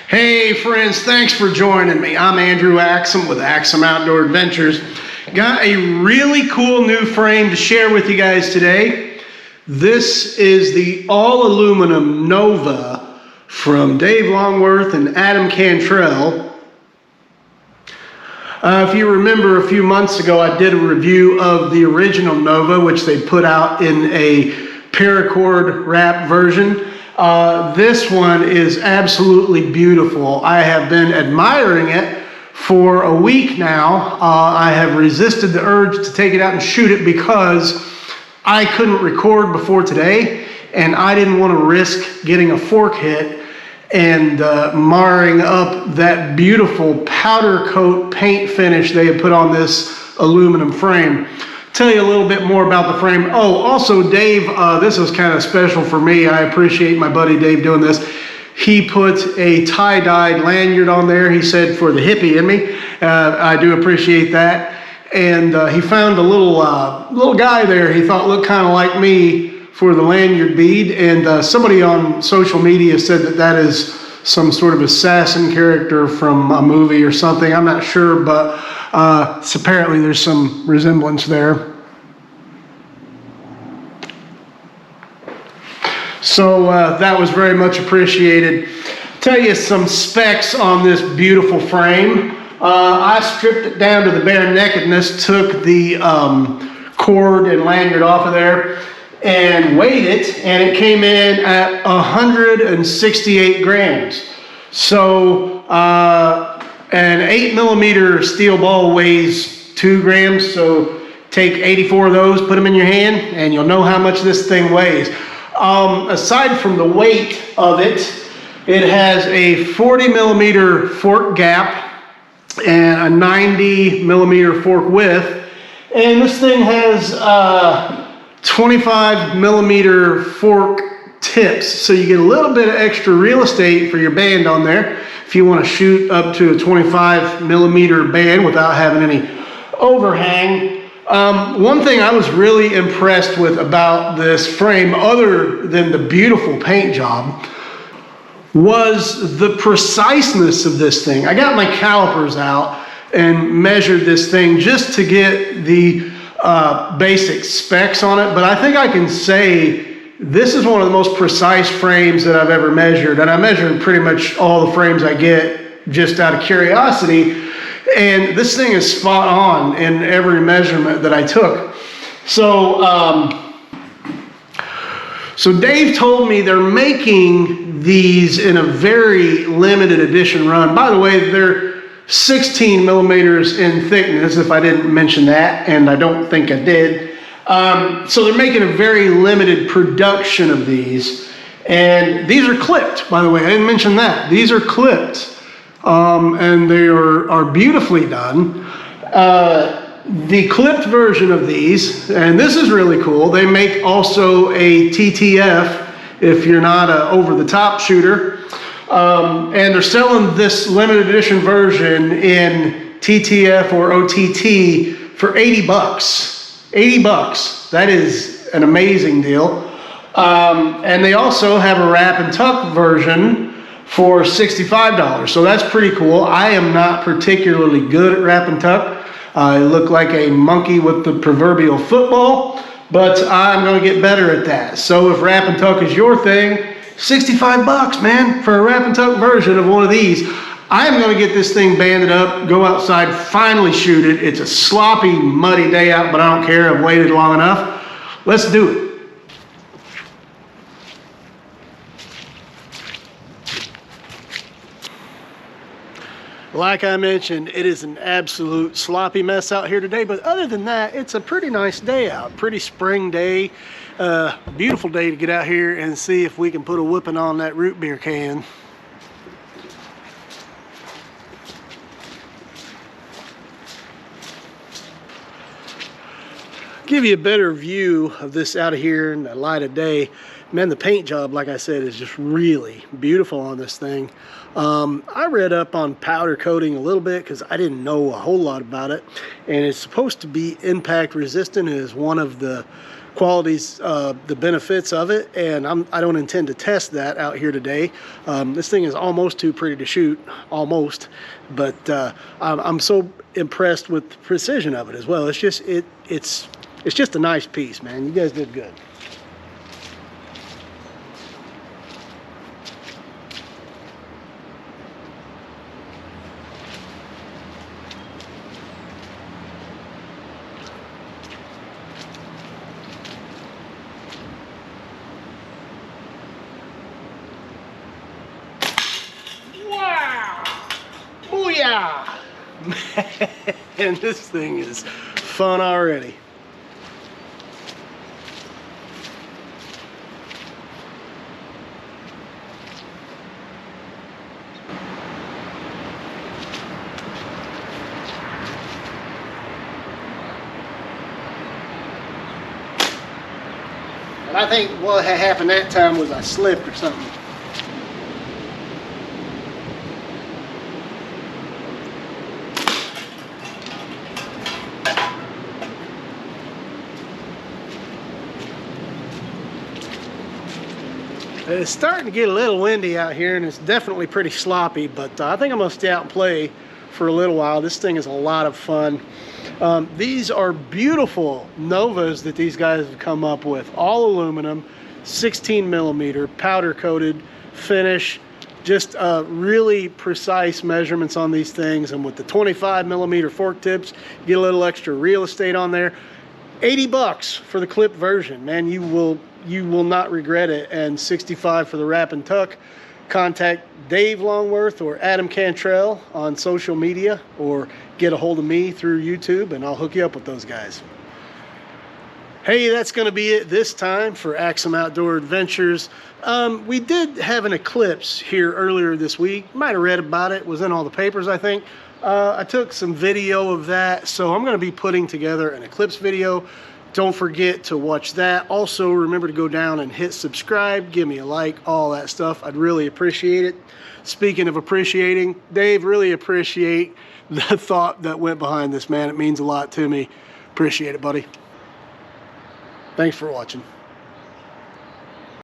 Hey friends, thanks for joining me. I'm Andrew Axum with Axum Outdoor Adventures. Got a really cool new frame to share with you guys today. This is the all aluminum Nova from Dave Longworth and Adam Cantrell. If you remember a few months ago, I did a review of the original Nova, which they put out in a paracord wrap version. This one is absolutely beautiful. I have been admiring it for a week now. I have resisted the urge to take it out and shoot it because I couldn't record before today, and I didn't want to risk getting a fork hit and marring up that beautiful powder coat paint finish they had put on this aluminum frame. Tell you a little bit more about the frame. Oh, also Dave, this is kind of special for me. I appreciate my buddy Dave doing this. He put a tie-dyed lanyard on there. He said, for the hippie in me. I do appreciate that. And he found a little guy there he thought looked kind of like me for the lanyard bead. And somebody on social media said that that is some sort of assassin character from a movie or something. I'm not sure, but so apparently there's some resemblance there. So that was very much appreciated. Tell you some specs on this beautiful frame. I stripped it down to the bare nakedness, took the cord and lanyard off of there and weighed it, and it came in at 168 grams. So an 8mm steel ball weighs 2 grams, so take 84 of those, put them in your hand, and you'll know how much this thing weighs. Aside from the weight of it, it has a 40mm fork gap and a 90mm fork width, and this thing has 25mm fork tips, so you get a little bit of extra real estate for your band on there if you want to shoot up to a 25mm band without having any overhang. One thing I was really impressed with about this frame, other than the beautiful paint job, was the preciseness of this thing. I got my calipers out and measured this thing just to get the basic specs on it, but I think I can say this is one of the most precise frames that I've ever measured, and I measured pretty much all the frames I get just out of curiosity, and this thing is spot on in every measurement that I took. So Dave told me they're making these in a very limited edition run. By the way, they're 16mm in thickness, if I didn't mention that, and I don't think I did. So they're making a very limited production of these, and these are clipped, by the way. I didn't mention that. These are clipped, and they are beautifully done. The clipped version of these, and this is really cool, they make also a TTF if you're not an over-the-top shooter, and they're selling this limited edition version in TTF or OTT for 80 bucks. 80 bucks. That is an amazing deal. And they also have a wrap and tuck version for $65. So that's pretty cool. I am not particularly good at wrap and tuck. I look like a monkey with the proverbial football, but I'm going to get better at that. So if wrap and tuck is your thing, 65 bucks, man, for a wrap and tuck version of one of these. I'm going to get this thing banded up, go outside, finally shoot it. It's a sloppy, muddy day out, but I don't care. I've waited long enough. Let's do it. Like I mentioned, it is an absolute sloppy mess out here today, but other than that, it's a pretty nice day out. Pretty spring day. Beautiful day to get out here and see if we can put a whooping on that root beer can. Give you a better view of this out of here in the light of day. Man, the paint job, like I said, is just really beautiful on this thing. I read up on powder coating a little bit because I didn't know a whole lot about it, and it's supposed to be impact resistant is one of the qualities, the benefits of it, and I don't intend to test that out here today. This thing is almost too pretty to shoot, almost, but I'm so impressed with the precision of it as well. It's just a nice piece, man. You guys did good. Booyah! Man, this thing is fun already. And I think what had happened that time was I slipped or something. It's starting to get a little windy out here, and it's definitely pretty sloppy, but I think I'm going to stay out and play for a little while. This thing is a lot of fun. These are beautiful Novas that these guys have come up with. All aluminum, 16 millimeter, powder coated finish. Just really precise measurements on these things, and with the 25 millimeter fork tips, you get a little extra real estate on there. 80 bucks for the clip version, man. You will not regret it. And 65 for the wrap and tuck. Contact Dave Longworth or Adam Cantrell on social media, or get a hold of me through YouTube, and I'll hook you up with those guys. Hey, that's going to be it this time for Axum Outdoor Adventures. We did have an eclipse here earlier this week. You might have read about it. It was in all the papers, I think. I took some video of that, so I'm going to be putting together an eclipse video. Don't forget to watch that. Also, remember to go down and hit subscribe, give me a like, all that stuff. I'd really appreciate it. Speaking of appreciating, Dave, really appreciate the thought that went behind this, man. It means a lot to me. Appreciate it, buddy. Thanks for watching.